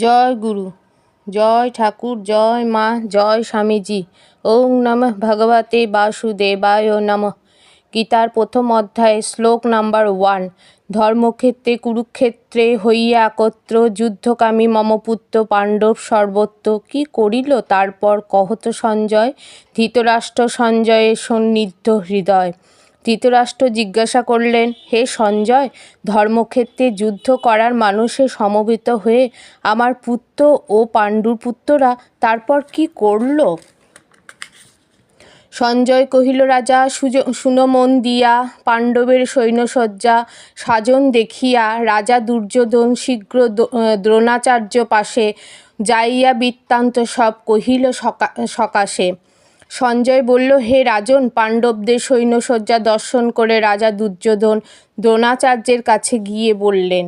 জয় গুরু, জয় ঠাকুর, জয় মা, জয় স্বামীজি। ওং নমঃ ভগবতে বাসুদেবায় নমঃ। গীতার প্রথম অধ্যায়, শ্লোক নাম্বার 1। ধর্মক্ষেত্রে কুরুক্ষেত্রে হইয়া একত্র, যুদ্ধকামী মম পুত্র পাণ্ডব সর্বত্র। কি করিল তারপর কহত সঞ্জয়? ধৃতরাষ্ট্র সঞ্জয়ের সন্নিধ্য হৃদয়। ধৃতরাষ্ট্র জিজ্ঞাসা করলেন, হে সঞ্জয়, ধর্মক্ষেত্রে যুদ্ধ করার মানুষে সমবেত হয়ে আমার পুত্র ও পাণ্ডুর পুত্ররা তারপর কি করল? সঞ্জয় কহিল, রাজা, শুনো মন দিয়া, পাণ্ডবের সৈন্যসজ্জা সাজন দেখিয়া রাজা দুর্যোধন শীঘ্র দ্রোণাচার্য পাশে যাইয়া বৃত্তান্ত সব কহিল সকাশে। সঞ্জয় বলল, হে রাজন, পাণ্ডবদের সৈন্যসজ্জা দর্শন করে রাজা দুর্যোধন দ্রোণাচার্যের কাছে গিয়ে বললেন,